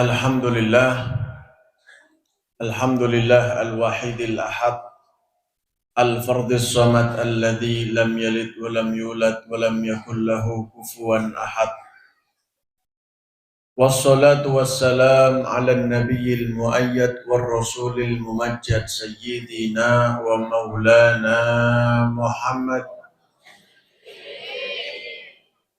Alhamdulillah, Alhamdulillah al-wahidil ahad, al-fardis samad alladhi lam yalid wa lam yulad wa lam yakul lahu kufuwan ahad. Wassalatu wassalam ala nabiyil muayyad wal rasulil mumajjad sayyidina wa maulana Muhammad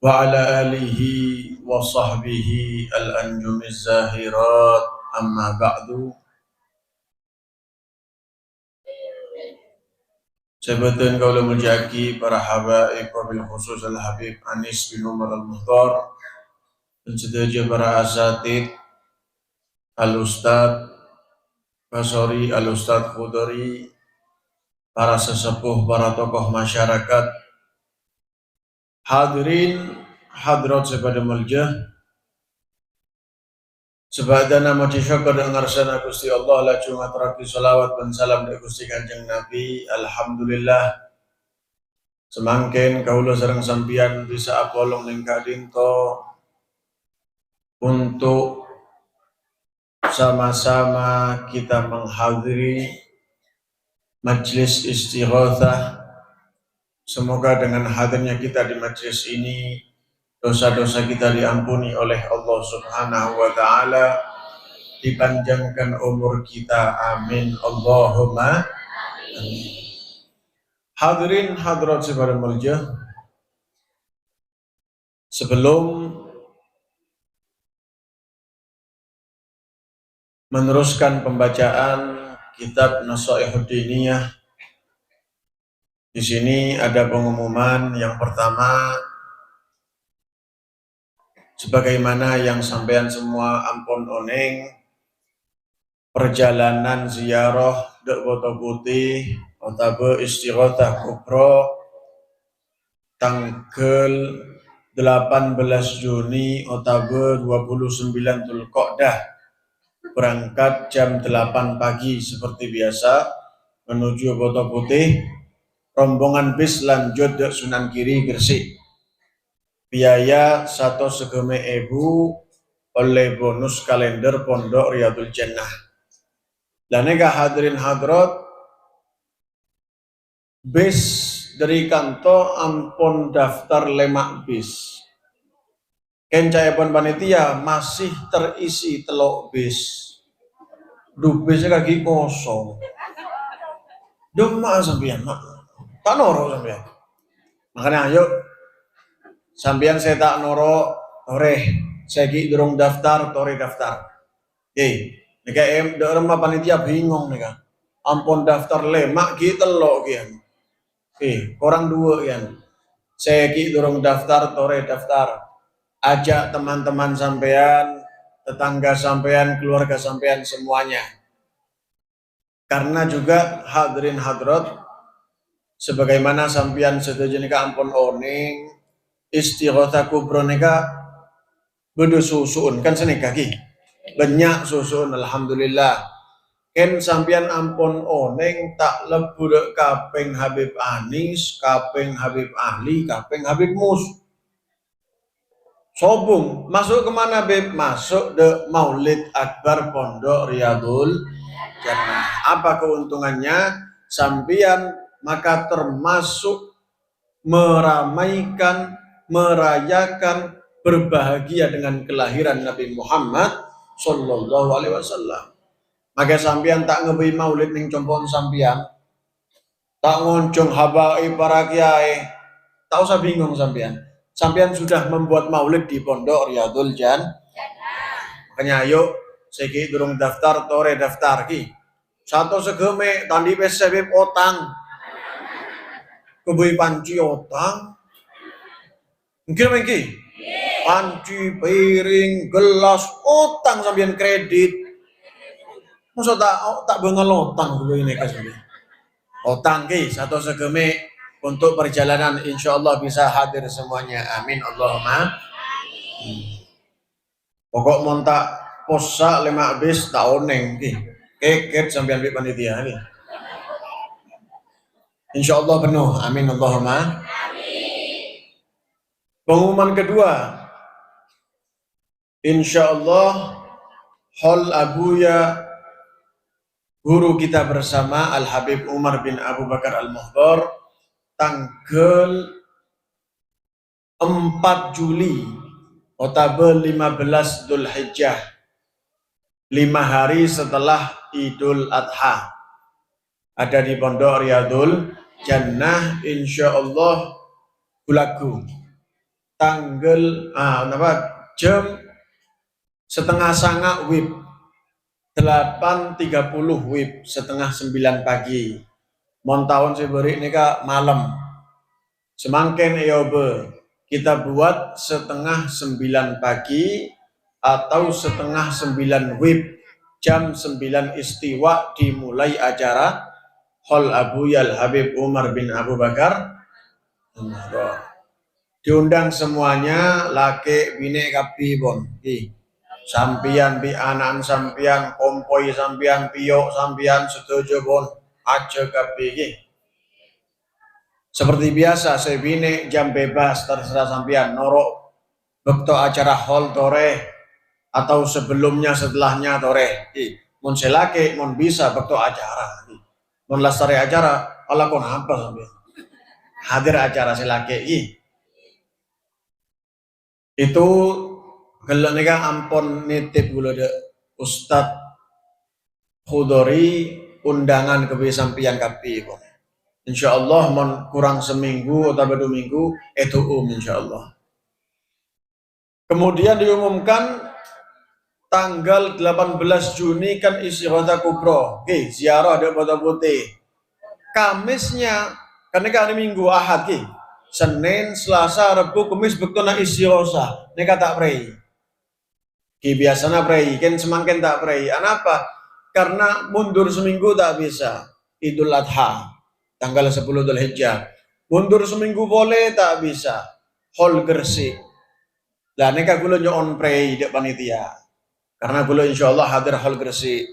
wa ala alihi wa sahbihi al-anjumiz zahirat amma ba'du. Sebetulnya kaulah mujaki para habaib wabil khusus al-habib Anis bin Umar al-Muhtar dan sederja para asatid al-ustad Basori, al-ustad Khudari, para sesepuh, para tokoh masyarakat, hadirin hadrat sepada muljah sebadana nama syukur dan ngarsana Gusti Allah la cuma terakhir salawat dan salam dari Gusti Kanjeng Nabi. Alhamdulillah semangkin kaulah sareng sampian bisa apolong ning kadinto untuk sama-sama kita menghadiri majlis istighatsah. Semoga dengan hadirnya kita di majlis ini dosa-dosa kita diampuni oleh Allah Subhanahu wa taala, dipanjangkan umur kita, amin Allahumma amin. Hadirin hadirat sepada mulia, sebelum meneruskan pembacaan kitab Nasaihud Diniyah, di sini ada pengumuman yang pertama. Sebagaimana yang sampean semua ampun oneng, perjalanan ziarah Dek Boto Putih Otabe Istighatsah Kubra tanggal 18 Juni Otabe 29 Dzulqa'dah berangkat jam 8 pagi seperti biasa menuju Boto Putih, rombongan bis lanjut Dek Sunan Kiri Gresik. Biaya 1,5 ewu oleh bonus kalender Pondok Riyadul Jannah. Dan nega hadirin hadrat, bis dari kantor ampun daftar lemak bis. Kencayapun panitia masih terisi telok bis. Bisnya kaki kosong. Duma sampean, tak noro sampean. Makanya ayo sampean saya tak noro, tore saya ki durung daftar, tore daftar. Nika daerah panitia bingung nika. Ampun daftar lemak ki telok kian. Orang dua kian. Saya ki durung daftar, tore daftar. Ajak teman-teman sampean, tetangga sampean, keluarga sampean semuanya. Karena juga hadirin hadrat, sebagaimana sampean setuju nika ampun oning Istighatsah Kubra nika bedo susun kan senika ki banyak susun alhamdulillah. Ken sampean ampun oneng tak lebu dek kaping Habib Anis, kaping Habib Ahli, kaping Habib Mus. Sobung masuk kemana Beb? Masuk de Maulid Akbar Pondok Riyadul Jannah. Apa keuntungannya? Sampean maka termasuk meramaikan, merayakan, berbahagia dengan kelahiran Nabi Muhammad Sallallahu Alaihi Wasallam. Maka sampean tak ngebui maulid ning compon sampean, tak ngoncong habai para kiai, tak usah bingung sampean. Sampean sudah membuat maulid di Pondok Riyadul Jannah. Makanya ayo, segi durung daftar, tore daftar ki. Satu segeme tandi pesebeb otang, kebui panci otang. Mungkin panci, piring, gelas, utang sampean kredit. Masa tak bengal utang dulu ini kasih. Utang ki satu segeme untuk perjalanan insyaallah bisa hadir semuanya. Amin Allahumma. Pokok montak posa lemak bis tak oneng ki. Keket sampean bi panitia ni. Insyaallah penuh. Amin Allahumma. Pengumuman kedua, insya Allah hol abuya guru kita bersama Al Habib Umar bin Abu Bakar Al Muhdar tanggal 4 Juli atau 15 Dzulhijjah, 5 hari setelah Idul Adha, ada di Pondok Riyadul Jannah insyaallah Bulagu tanggal jam setengah sanga WIB 8.30 WIB setengah 9 pagi. Mon tahun seberi ini kak malam semangken eobe kita buat setengah 9 pagi atau setengah 9 WIB jam 9 istiwa dimulai acara Hol Abu Yal Habib Umar bin Abu Bakar. Diundang semuanya laki bini kapi bon. Sampian bi anak sampian kompoi sampian piyok sampian setuju bon aja kapi. Seperti biasa saya bini jam bebas terserah sampian norok bekto acara hall tore atau sebelumnya setelahnya tore. Mon selake mon bisa bekto acara. Mon lastari acara ala kon apa sampian. Hadir acara selake itu kalau nika ampon nitip gula de Ustad Khudori undangan ke sampian kapi bon. Insyaallah mon kurang seminggu atau 2 minggu itu insyaallah. Kemudian diumumkan tanggal 18 Juni kan istighothah kubro. Ziarah di Kota Putih. Kamisnya kan hari Minggu Ahad Senin, Selasa, Rabu, Kamis bektona istighothah. Nika tak prei. Biasanya prei, kan semakin tak prei. Kenapa? Karena mundur seminggu tak bisa. Idul Adha tanggal 10 Dzulhijjah. Mundur seminggu boleh tak bisa. Hol Gresik. Lah nika kula nyon prei dek panitia. Karena kula insyaallah hadir hol Gresik.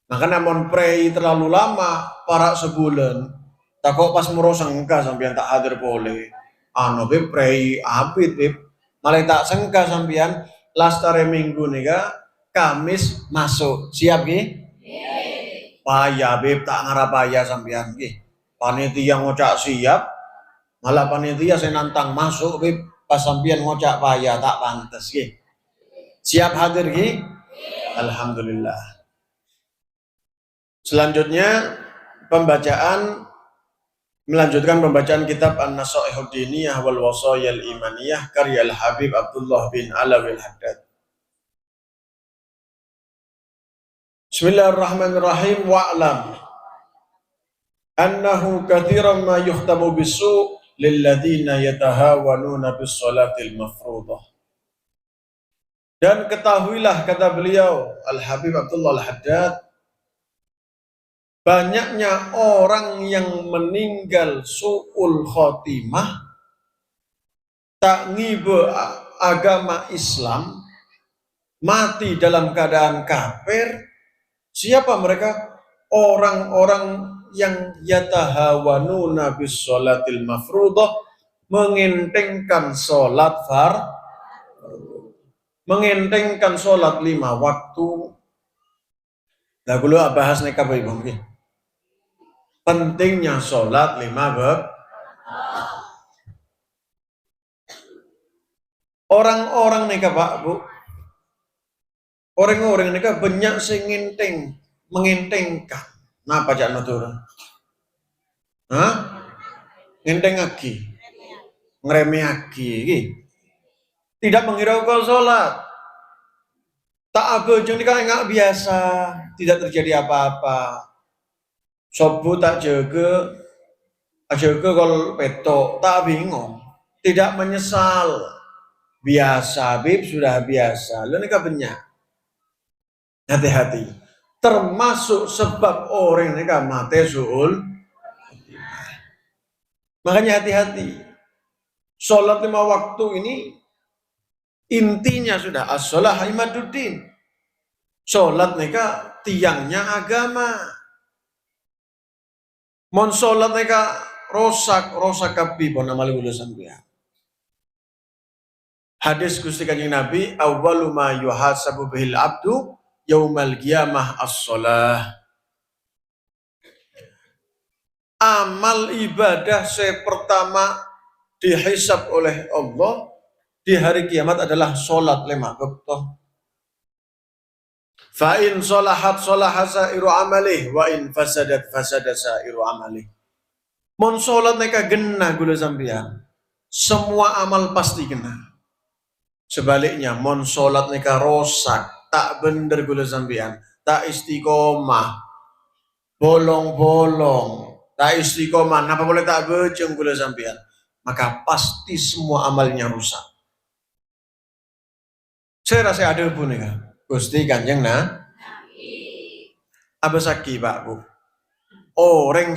Makanya mon prei terlalu lama para sebulan. Tak kok pas merosengka sampean tak hadir boleh. Beb prei abit beb. Malah tak sengka sampean lastare minggu nika Kamis masuk. Siap payah beb tak ngarap payah sampean panitia ngocak siap malah panitia saya nantang masuk beb pas sampean ngocak payah tak pantas siap hadir alhamdulillah. Selanjutnya melanjutkan pembacaan kitab An-Nasaihud Diniyah wal Wasayil Imaniyah karya Al-Habib Abdullah bin Alawi Al-Haddad. Bismillahirrahmanirrahim. Wa'lam annahu kathiran ma yuhtamu bisu' lilladhina yatahawanuna bis salatil mafruḍah. Dan ketahuilah kata beliau Al-Habib Abdullah Al-Haddad, banyaknya orang yang meninggal su'ul khotimah, tak ngibe agama Islam, mati dalam keadaan kafir. Siapa mereka? Orang-orang yang yatahawanuna bis sholatil mafruḍah, mengentengkan sholat mengentengkan sholat 5 waktu. Nah, dulu bahas nikah ibu. Pentingnya sholat 5 waktu. Orang-orang nikah Pak Bu, orang-orang nikah banyak sing mengentengkan. Napa jak nutur? Ngenteng lagi, ngeremeh lagi, tidak menghiraukan sholat. Tak abejeng nikah enggak biasa, tidak terjadi apa-apa. Sobu tak jaga kalau petok, tak bingung, tidak menyesal, biasa, bib sudah biasa. Lu nikah banyak, hati-hati. Termasuk sebab orang nikah mati su'ul. Makanya hati-hati. Sholat 5 waktu ini intinya sudah as-sholah imaduddin. Sholat nikah tiangnya agama. Mon sholat mereka rosak kapi pun amal gula sampai. Hadis Gusti Kanjeng Nabi, awwalu ma yuhasabu bihil abdu yaumal qiyamah as-shalah. Amal ibadah pertama dihisab oleh Allah di hari kiamat adalah sholat lima waktu. Fa in sholahat sholaha sa'iru amalih wa in fasadat fasada sa'iru amalih. Mon sholat neka genah gula sampeyan. Semua amal pasti genah. Sebaliknya mon sholat neka rosak, tak bener gula sampeyan, tak istiqomah, bolong-bolong, tak istiqomah, apa boleh tak bejeng gula sampeyan, maka pasti semua amalnya rusak. Saya rasa ada pun nih, Gusti Kanjeng Apa saki Pak Bu? Orang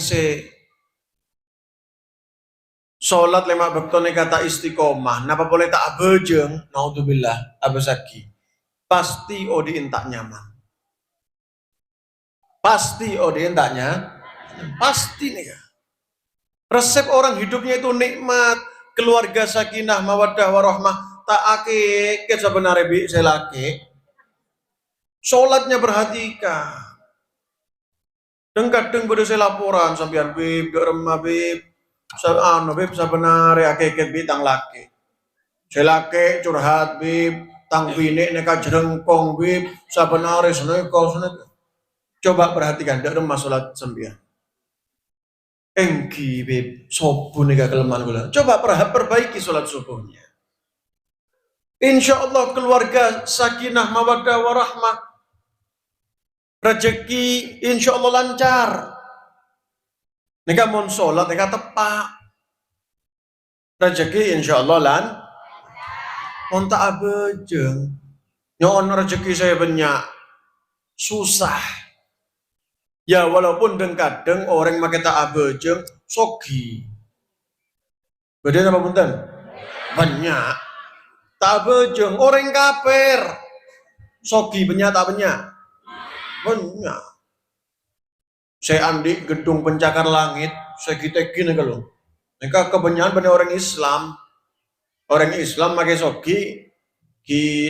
sholat lima waktu nih kata istiqomah, napa boleh tak bejeng? Naudzubillah, apa saki? Pasti odiin tak nyaman. Pasti odiin taknya, pasti nih. Resep orang hidupnya itu nikmat, keluarga sakinah, mawaddah warahmah, tak akik sebenarnya bi selaki. Sholatnya perhatikan. Dan kadang pada saya laporan sampean bib, remah bib, bib sebenarnya akik bib tang laki. Selaki curhat bib, tang bini neka jerengkong bib, sebenarnya senekol. Coba perhatikan, dak remah sholat sampean. Engki bib, sopo neka kelemahan gula. Coba perbaiki sholat subuhnya. Insya Allah keluarga sakinah mawaddah warahmah, rezeki insya Allah lancar. Neka mon sholat neka tepak, rezeki insya Allah mon tak abejeng, nyon rezeki saya banyak, susah. Ya walaupun kadang orang make tak abejeng, sogi. Beda apa punten? Banyak. Tak bejeng, orang kafir. Sogi banyak tak banyak? Banyak. Saya andi gedung pencakar langit, saya kita gini kalau. Mereka kebanyakan benar orang Islam. Orang Islam pakai sogi,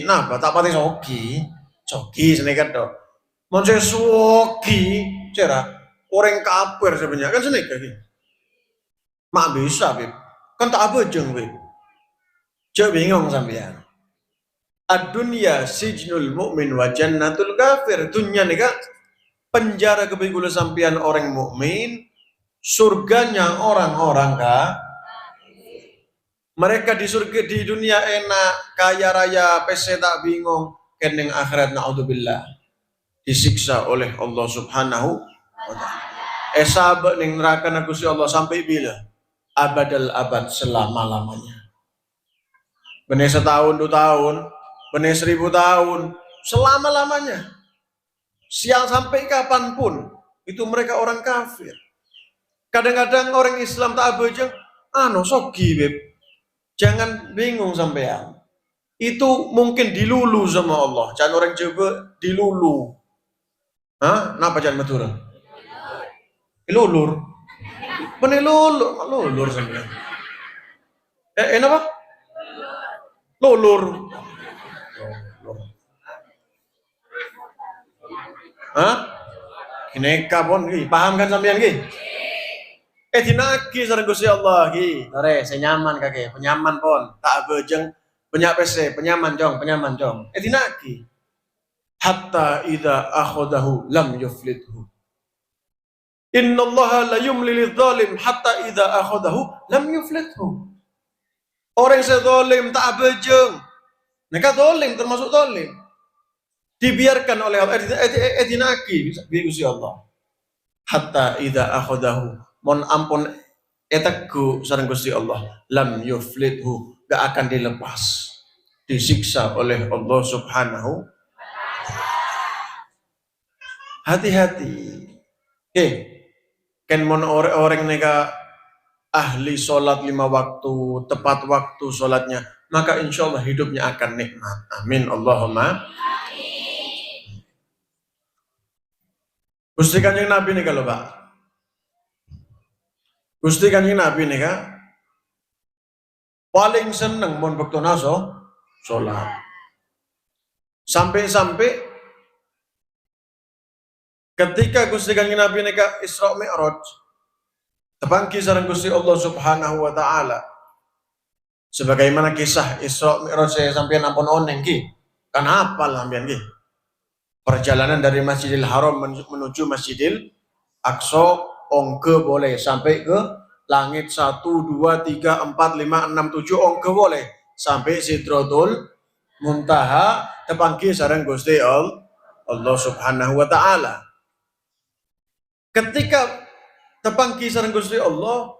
napa tak pakai sogi, senekat dong. Manusia sogi, cara orang kafir sebenarnya kan senekat gini. Mak bisa, bib. Kan tak bejeng, bib. Cek bingung sampean. Ad-dunya sijnul mu'min wa jannatul kafir. Dunia nih kak, penjara kebegula sampean orang mukmin, surganya orang-orang kak. Mereka di surga di dunia enak, kaya raya, PC tak bingung, kening akhirat naudzubillah disiksa oleh Allah Subhanahu wa taala. Sabak ning neraka Gusti Allah sampai bila? Abadal abad, selama-lamanya. Benih setahun, 2 tahun, benih 1000 tahun, selama-lamanya. Siang sampai kapanpun, itu mereka orang kafir. Kadang-kadang orang Islam tak abejeng, sogi beb. Jangan bingung sampean. Itu mungkin dilulu sama Allah. Jangan orang Jawa dilulu. Hah? Napa jangan betul? Dilulur. Benih lulur sampean. Apa? Lulur. Hah? Ini kapon paham kan sampean ki? Dinaki sareng Gusti Allah ki. Sore senyaman kakek, penyaman pon, tak bejeng penyak PC, penyaman jong. Dinaki. Hatta idza akhadahu lam yuflithu. Innallaha la yumli lidzalim hatta idza akhadahu lam yuflithu. Orang sedolim tak bejeng. Mereka dolim termasuk dolim. Dibiarkan oleh Allah. Dinaki Gusti Allah. Hatta idza akhadahu. Mon ampun etekku sareng Gusti Allah, lam yuflithu, gak akan dilepas, disiksa oleh Allah Subhanahu. Hati-hati. Kan mon orang nega ahli sholat 5 waktu, tepat waktu sholatnya, maka insya Allah hidupnya akan nikmat. Amin Allahumma. Gusti Kanjeng Nabi nih kalau Pak. Gusti Kanjeng Nabi nih kak paling seneng mon bekto naso sholat. Sampai-sampai ketika Gusti Kanjeng Nabi nika Isra Mi'raj, tepangki sareng Gusti Allah Subhanahu wa taala. Sebagaimana kisah Isra Mi'raj saya sampeyan ampun oneng ki. Kan hafal sampeyan ki. Perjalanan dari Masjidil Haram menuju Masjidil Aqsa, ongke boleh sampai ke langit 1 2 3 4 5 6 7 ongke boleh sampai Sidratul Muntaha tepangki sareng Gusti Allah Subhanahu wa taala. Ketika tepangki sareng Gusti Allah,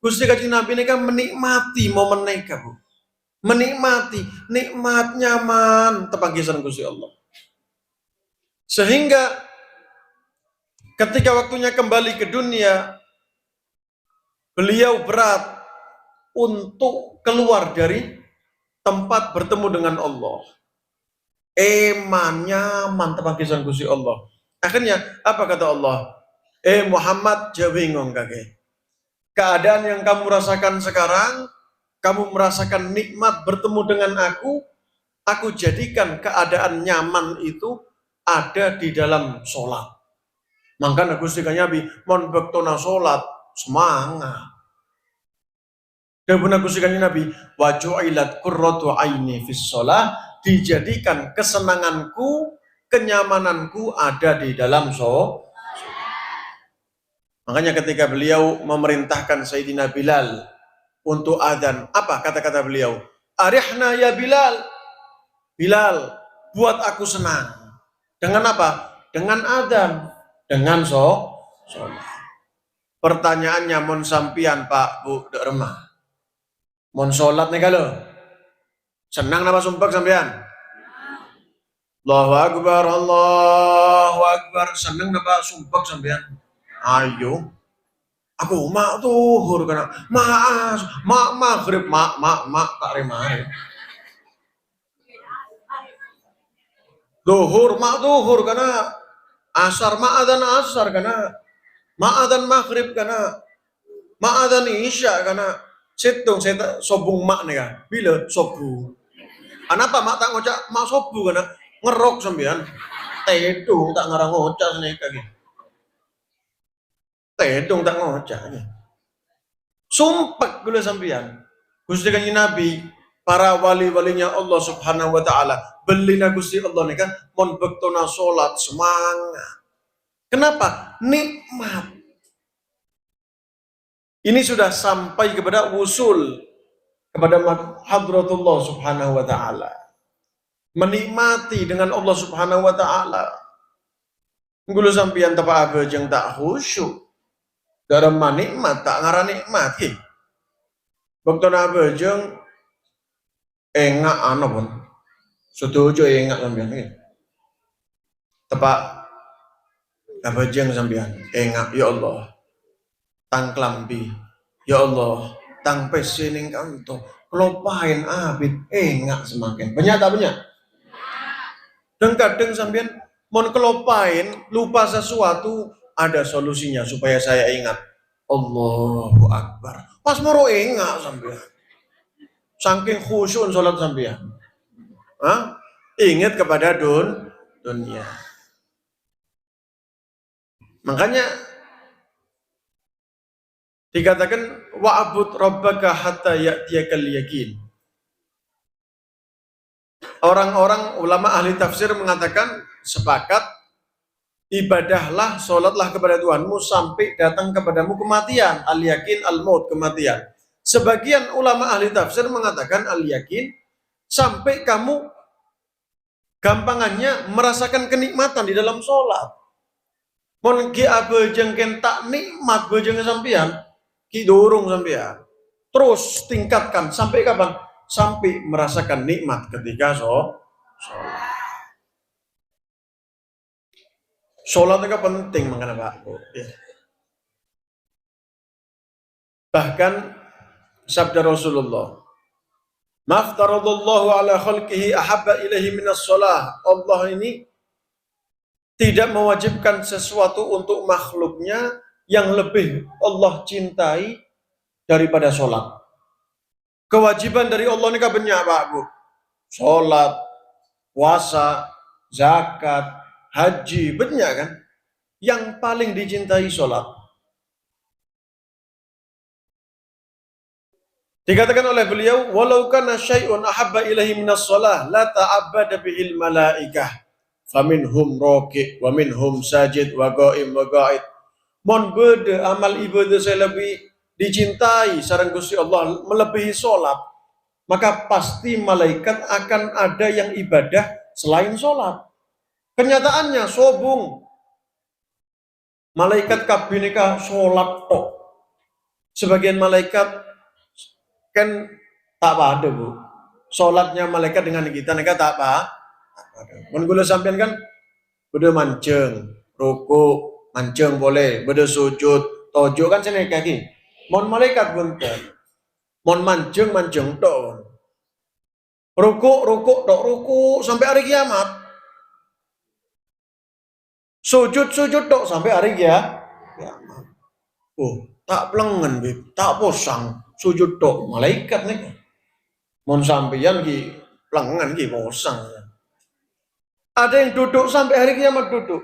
Gusti Kanjeng Nabi ini kan menikmati momen neka, Bu. Menikmati, nikmat nyaman tepangki sareng Gusti Allah. Sehingga ketika waktunya kembali ke dunia, beliau berat untuk keluar dari tempat bertemu dengan Allah. Nyaman tepangki sareng Gusti Allah. Akhirnya apa kata Allah? Muhammad jawingong kage. Keadaan yang kamu rasakan sekarang, kamu merasakan nikmat bertemu dengan aku jadikan keadaan nyaman itu ada di dalam sholat. Maka Gusti Kanjeng Nabi mon bektona sholat semangat. Dan benar Gusti Kanjeng Nabi waju'ilat qurratu aini fis sholat, dijadikan kesenanganku, kenyamananku ada di dalam sholat. Makanya ketika beliau memerintahkan Sayyidina Bilal untuk adzan, apa kata-kata beliau? Arihna ya Bilal. Bilal, buat aku senang. Dengan apa? Dengan adzan, dengan sholat. Pertanyaannya mon sampian Pak Bu dek remah. Mon sholat nih kalau senang napa sumpah sampean? Allahu Akbar, Allahu Akbar. Senang napa sumpah sampean? Ayo, aku mak tuhur kena mak maghrib mak tak remare. Duhur mak duhur kena asar mak adzan asar kena mak adzan maghrib kena mak adzan isya kena situng saya sobung mak nih kan bila sobu. Anapa mak tak ngocak mak sobu kena ngerok sampean tedung tak ngarang ngocak nih kaki. Tedong tak ngocaknya. Sumpah gula sampean. Gusti Kanjeng Nabi, para wali-walinya Allah Subhanahu wa taala, belina Gusti Allah nih kan mon bektona salat semangat. Kenapa? Nikmat. Ini sudah sampai kepada wusul kepada hadratullah Subhanahu wa taala. Menikmati dengan Allah Subhanahu wa taala. Gula sampean tepa abejeng tak khusyuk. Dalam nikmat tak ngarah nikmat ki. Waktu nabe jeng engak ano pun. Setuju engak sampean ki. Tepak nabe jeng sampean engak ya Allah. Tang klambi. Ya Allah, tang pesining kanto. Kelopain abid engak semakin. Banyak tak banyak? Dan kadang sampean mon kelopain lupa sesuatu ada solusinya supaya saya ingat. Allahu Akbar. Pas moro ingat sampean. Saking khusyuk salat sampean. Ingat kepada dunia. Makanya dikatakan wa'bud rabbaka hatta ya'tiyakal yaqin. Orang-orang ulama ahli tafsir mengatakan sepakat ibadahlah, sholatlah kepada Tuhanmu sampai datang kepadamu kematian. Al-yakin, al-maut, kematian. Sebagian ulama ahli tafsir mengatakan al-yakin sampai kamu gampangannya merasakan kenikmatan di dalam sholat. Mon ki abejeng tak nikmat bejeng sampean, ki dorong sampean. Terus tingkatkan sampai kapan? Sampai merasakan nikmat ketika sholat. Sholat itu penting mengenai Pak. Ya. Bahkan sabda Rasulullah, "Maftaradallahu ala khalqihi ahabba ilaihi minas shalah." Allah ini tidak mewajibkan sesuatu untuk makhluknya yang lebih Allah cintai daripada sholat. Kewajiban dari Allah ini banyak Pak Bu. sholat, puasa, zakat, haji, banyak kan? Yang paling dicintai sholat. Dikatakan oleh beliau, walau kana syai'un ahabba ilahi minas shalah la ta'abbada bihil malaikah. Faminhum raqi wa minhum sajid wa qaim wa qa'id. Mon bede amal ibadah saya lebih dicintai sareng Gusti Allah melebihi sholat, maka pasti malaikat akan ada yang ibadah selain sholat. Kenyataannya sobung. Malaikat kabinika sholat tok. Sebagian malaikat kan tak ada bu. Sholatnya malaikat dengan kita tak apa. Menggula sampean kan beda mancing, ruku, mancing boleh, beda sujud, tojo kan sini kaki. Mon malaikat bunten. Mon mancing tok. Ruku tok ruku sampai hari kiamat. Sujud tok sampai hari kiamat. Oh, tak pelengen bib, tak posang, sujud tok malaikat nih. Mon sampeyan ki pelengen ki posang. Ada yang duduk sampai hari kiamat duduk.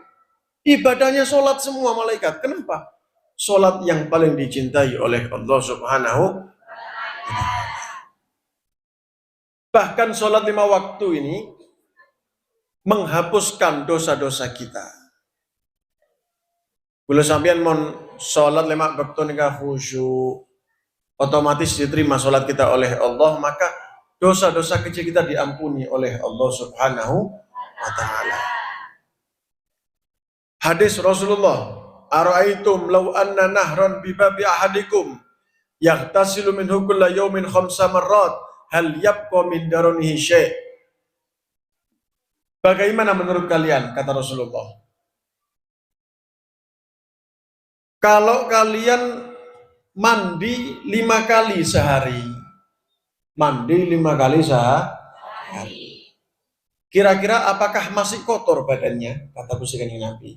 Ibadahnya sholat semua malaikat. Kenapa? Sholat yang paling dicintai oleh Allah Subhanahu. Bahkan sholat 5 waktu ini menghapuskan dosa-dosa kita. Bila sampean mon sholat 5 waktu nikah khusyuk, otomatis diterima sholat kita oleh Allah, maka dosa-dosa kecil kita diampuni oleh Allah Subhanahu wa ta'ala. Hadis Rasulullah, ara'aitum law anna nahran bibabi ahadikum yaghtasilu minhu kulla yawmin 5 marrat hal yabqa min daranihi syai'. Bagaimana menurut kalian, kata Rasulullah, kalau kalian mandi 5 kali sehari, mandi 5 kali sehari, kira-kira apakah masih kotor badannya? Kata Kanjeng Nabi.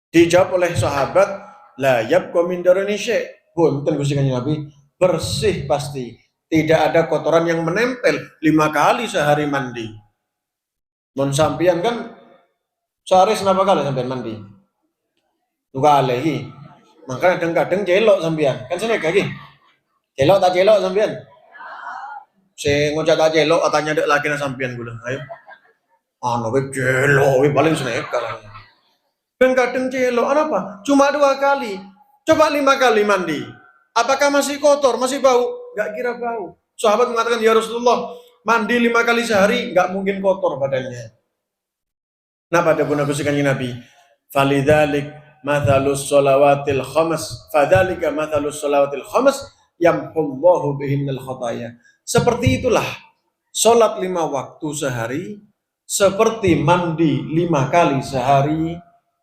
Dijawab oleh sahabat, la yabqa min darani syai'. Punten Gusti Kanjeng Nabi, bersih pasti. Tidak ada kotoran yang menempel 5 kali sehari mandi. Mon sampean kan sehari berapa kali sampean mandi? 2 kali. Makanya kadang-kadang celok sampean. Kan sene lagi. Celok tak celok sampean? Sing ngucap tak celok atanya dek lagi na sampean gula. Ayo. Anu we celok we paling senekal. Kadang celok apa? Cuma 2 kali. Coba 5 kali mandi. Apakah masih kotor? Masih bau? Gak kira bau. Sahabat mengatakan, ya Rasulullah, mandi 5 kali sehari gak mungkin kotor badannya. Nah pada guna Kanjeng Nabi, falidzalik mathalus shalawatil khamas, fadzalika mathalus shalawatil khamas yamhullahu bihinnal khataya. Seperti itulah sholat 5 waktu sehari, seperti mandi 5 kali sehari.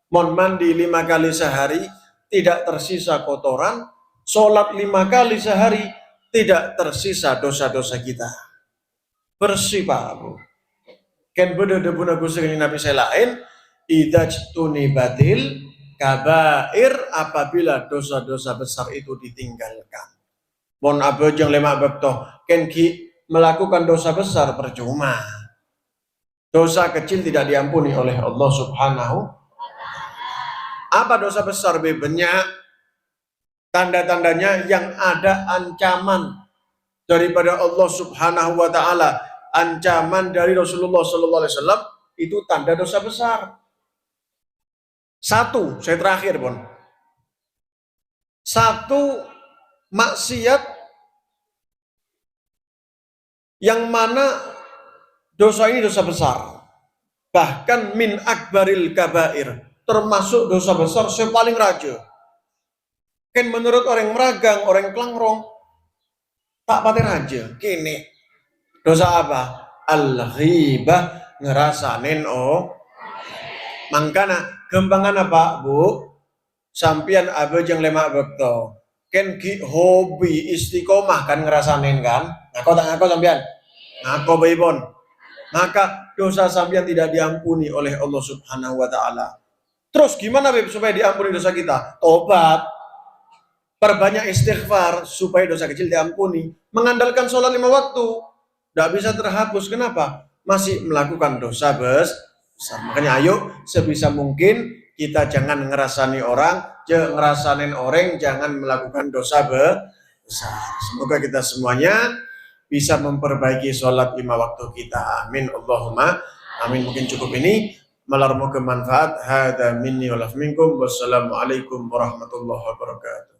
Mon mandi 5 kali sehari, tidak tersisa kotoran. Sholat 5 kali sehari, tidak tersisa dosa-dosa kita. Bersih Pak Bu. Ken beda debuna Gusti Nabi saya lain, idajtuni batil kabair, apabila dosa-dosa besar itu ditinggalkan. Mon abojeng lemak bektoh, ken ki melakukan dosa besar percuma. Dosa kecil tidak diampuni oleh Allah Subhanahu. Apa dosa besar? Banyak tanda-tandanya yang ada ancaman daripada Allah Subhanahu wa ta'ala, ancaman dari Rasulullah sallallahu alaihi wasallam, itu tanda dosa besar. 1, saya terakhir Bon. 1, maksiat yang mana dosa ini dosa besar, bahkan min akbaril kabair, termasuk dosa besar yang paling raja. Kan menurut orang meragang, orang kelangrong, tak pati raja. Kini dosa apa? Al-ghibah, ngerasanin mangkana gembangan apa Bu? Sampian abojeng lemak bekto. Ken ki hobi istiqomah kan ngerasanin kan? Ngaku tak ngaku sampian? Ngaku baibon. Maka dosa sampian tidak diampuni oleh Allah Subhanahu wa ta'ala. Terus gimana Beb supaya diampuni dosa kita? Tobat. Perbanyak istighfar supaya dosa kecil diampuni. Mengandalkan sholat 5 waktu. Tidak bisa terhapus. Kenapa? Masih melakukan dosa besar. Makanya ayo sebisa mungkin kita jangan ngerasain orang, jangan melakukan dosa besar. Semoga kita semuanya bisa memperbaiki sholat 5 waktu kita. Amin. Allahumma amin. Mungkin cukup ini. Malarmu kemanfaat. Hada minni wa minkum. Wassalamualaikum warahmatullahi wabarakatuh.